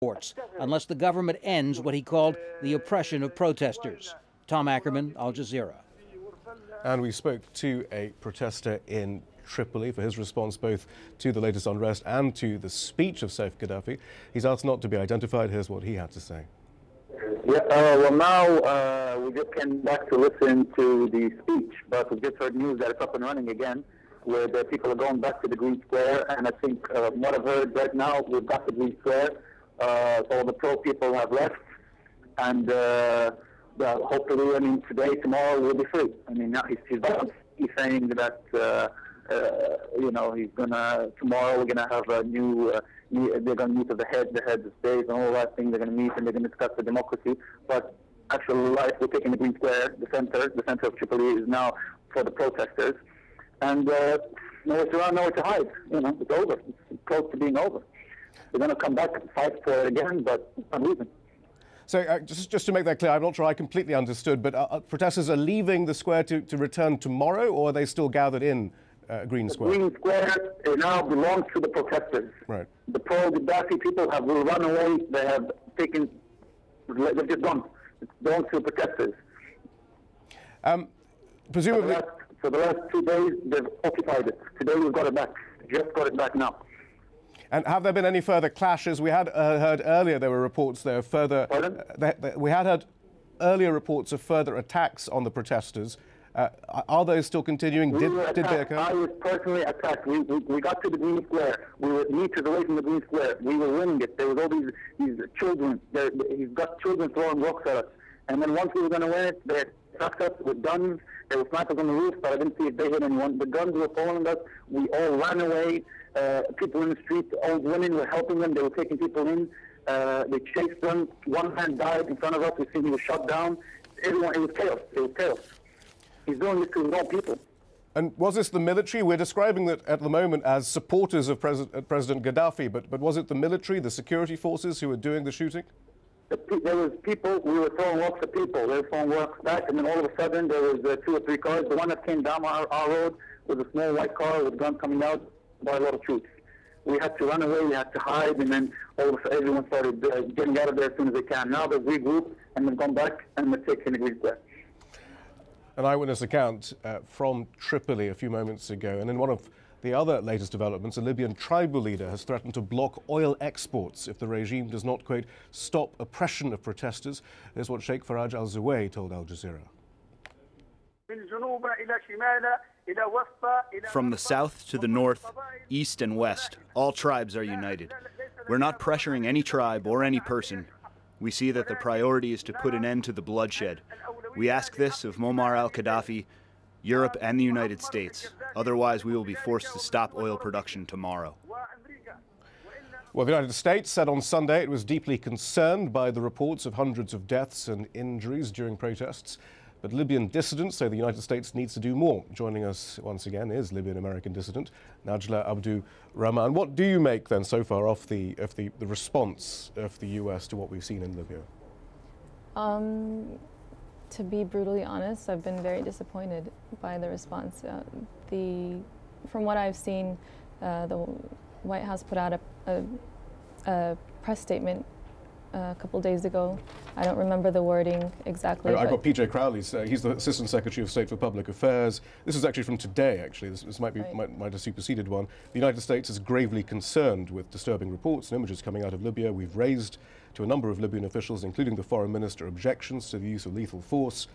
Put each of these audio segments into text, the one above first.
reports, unless the government ends what he called the oppression of protesters. Tom Ackerman, Al Jazeera. And we spoke to a protester in Tripoli for his response both to the latest unrest and to the speech of Saif Gaddafi. He's asked not to be identified. Here's what he had to say. Yeah, well, now we just came back to listen to the speech, but we just heard news that it's up and running again, where the people are going back to the Green Square, and I think what I've heard right now, we've got the Green Square, all the pro people have left, and hopefully, I mean, today, tomorrow, we'll be free. I mean, now he's saying that, you know, tomorrow we're gonna have a new, they're gonna meet with the heads of states and all that thing. They're gonna meet and they're gonna discuss the democracy. But actual life, we're taking the Green Square, the center of Tripoli is now for the protesters. And nowhere to run, nowhere to hide. You know, it's over. It's close to being over. We're gonna come back and fight for it again, but I'm losing. So just to make that clear, I'm not sure I completely understood, but protesters are leaving the square to return tomorrow, or are they still gathered in Green Square? The Green Square now belongs to the protesters. Right. The pro-Gaddafi people have run away. They have taken, they've just gone. It belongs to the protesters. Presumably... For the last 2 days, they've occupied it. Today we've got it back. Just got it back now. And have there been any further clashes? We had heard earlier there were reports there of further... we had heard earlier reports of further attacks on the protesters. Are those still continuing? Did they occur? I was personally attacked. We got to the Green Square. We were meters away from the Green Square. We were winning it. There was all these children. He's got children throwing rocks at us. And then once we were going to win it, they attacked us with guns. There were snipers on the roof, but I didn't see if they hit anyone. The guns were following us. We all ran away. People in the street, old women were helping them. They were taking people in. They chased them. One man died in front of us. We see he was shot down. Everyone, it was chaos. It was chaos. He's doing this to his own people. And was this the military? We're describing that at the moment as supporters of President Gaddafi, but was it the military, the security forces who were doing the shooting? There was people, we were throwing rocks at people. They were throwing rocks back, and then all of a sudden there was 2 or 3 cars. The one that came down our road was a small white car with guns coming out by a lot of troops. We had to run away, we had to hide, and then all of a sudden everyone started getting out of there as soon as they can. Now they've regrouped and they've gone back and they're taking the Green Square. An eyewitness account from Tripoli a few moments ago, and in one of the other latest developments, a Libyan tribal leader has threatened to block oil exports if the regime does not, quote, stop oppression of protesters. Here's what Sheikh Faraj al-Zuway told Al Jazeera. From the south to the north, east and west, all tribes are united. We're not pressuring any tribe or any person. We see that the priority is to put an end to the bloodshed. We ask this of Muammar al-Gaddafi, Europe and the United States. Otherwise, we will be forced to stop oil production tomorrow. Well, the United States said on Sunday it was deeply concerned by the reports of hundreds of deaths and injuries during protests. But Libyan dissidents say the United States needs to do more. Joining us once again is Libyan-American dissident Najla Abdu Rahman. What do you make then so far of the response of the US to what we've seen in Libya? To be brutally honest, I've been very disappointed by the response. From what I've seen, the White House put out a press statement a couple days ago. I don't remember the wording exactly. I got PJ Crowley's. He's the Assistant Secretary of State for Public Affairs. This is actually from today, actually. This might have superseded one. The United States is gravely concerned with disturbing reports and images coming out of Libya. We've raised to a number of Libyan officials, including the foreign minister, objections to the use of lethal force.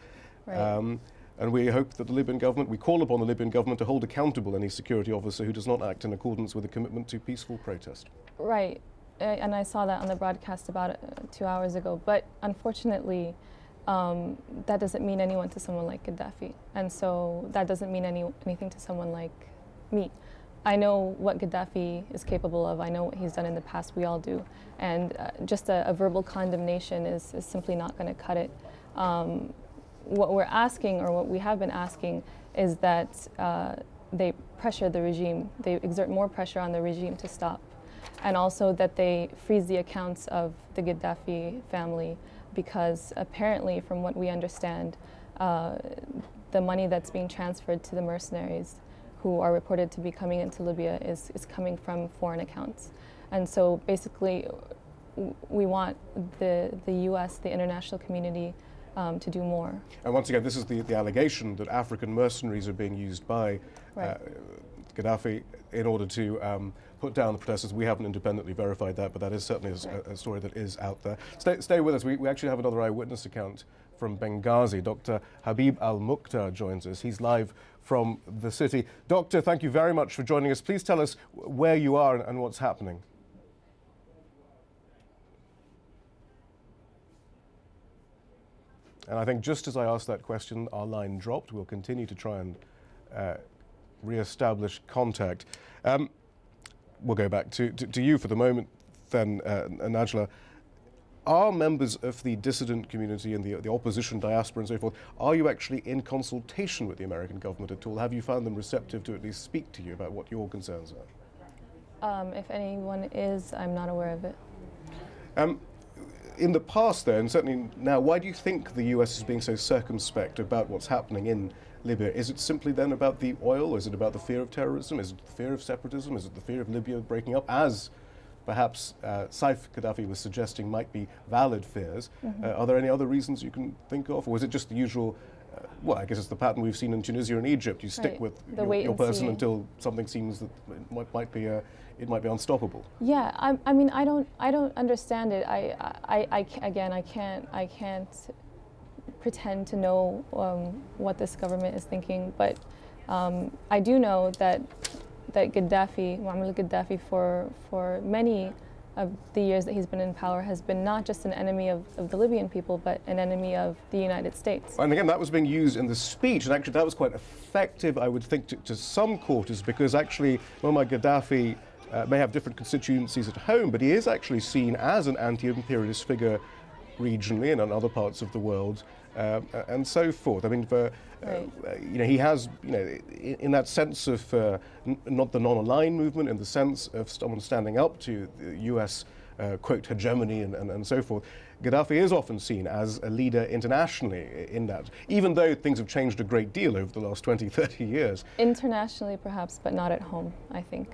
Right. And we hope that the Libyan government, we call upon the Libyan government to hold accountable any security officer who does not act in accordance with a commitment to peaceful protest. Right. And I saw that on the broadcast about 2 hours ago. But unfortunately, that doesn't mean anyone to someone like Gaddafi. And so that doesn't mean anything to someone like me. I know what Gaddafi is capable of. I know what he's done in the past. We all do. And just a verbal condemnation is simply not going to cut it. What we're asking, or what we have been asking, is that they pressure the regime. They exert more pressure on the regime to stop. And also that they freeze the accounts of the Gaddafi family, because apparently, from what we understand, the money that's being transferred to the mercenaries who are reported to be coming into Libya is coming from foreign accounts. And so basically, we want the U.S., the international community, to do more. And once again, this is the allegation that African mercenaries are being used by Gaddafi in order to put down the protesters. We haven't independently verified that, but that is certainly a story that is out there. Stay with us. We actually have another eyewitness account from Benghazi. Dr. Habib Al-Mukhtar joins us. He's live from the city. Doctor, thank you very much for joining us. Please tell us where you are and what's happening. And I think just as I asked that question, our line dropped. We'll continue to try and re-establish contact. We'll go back to you for the moment then, Najla. Are members of the dissident community and the opposition diaspora and so forth, are you actually in consultation with the American government at all? Have you found them receptive to at least speak to you about what your concerns are? If anyone is, I'm not aware of it. In the past, though, and certainly now, why do you think the US is being so circumspect about what's happening in Libya? Is it simply then about the oil? Or is it about the fear of terrorism? Is it the fear of separatism? Is it the fear of Libya breaking up, as perhaps Saif Gaddafi was suggesting might be valid fears? Are there any other reasons you can think of? Or is it just the usual, well, I guess it's the pattern we've seen in Tunisia and Egypt. You stick with your person until something seems that it might be unstoppable. Yeah, I mean, I don't understand it. Again, I can't pretend to know what this government is thinking, but I do know that Gaddafi, Muammar al-Gaddafi, for many of the years that he's been in power, has been not just an enemy of the Libyan people, but an enemy of the United States. And again, that was being used in the speech, and actually that was quite effective, I would think, to some quarters, because actually Muammar Gaddafi may have different constituencies at home, but he is actually seen as an anti-imperialist figure regionally and in other parts of the world, and so forth. I mean, you know, he has, you know, in that sense of not the non-aligned movement, in the sense of someone standing up to the US quote hegemony and so forth. Gaddafi is often seen as a leader internationally in that, even though things have changed a great deal over the last 20, 30 years. Internationally, perhaps, but not at home, I think.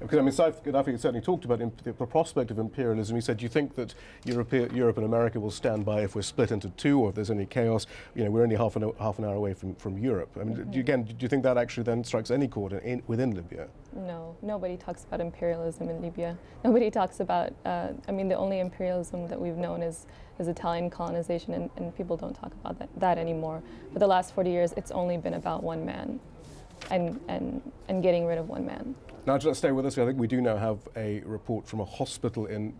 Because, I mean, Saif Gaddafi certainly talked about the prospect of imperialism. He said, do you think that Europe and America will stand by if we're split into two, or if there's any chaos? You know, we're only half an hour away from Europe. I mean, do you think that actually then strikes any chord within Libya? No, nobody talks about imperialism in Libya. Nobody talks about, I mean, the only imperialism that we've known is Italian colonization, and people don't talk about that anymore. For the last 40 years, it's only been about one man and getting rid of one man. Now, just stay with us. I think we do now have a report from a hospital in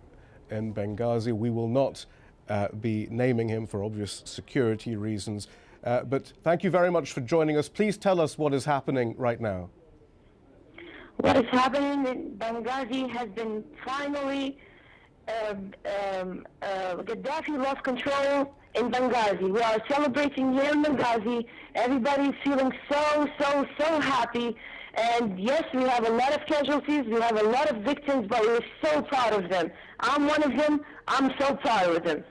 Benghazi. We will not be naming him for obvious security reasons. But thank you very much for joining us. Please tell us what is happening right now. What is happening in Benghazi has been finally, Gaddafi lost control in Benghazi. We are celebrating here in Benghazi. Everybody's feeling so happy. And yes, we have a lot of casualties, we have a lot of victims, but we're so proud of them. I'm one of them. I'm so proud of them.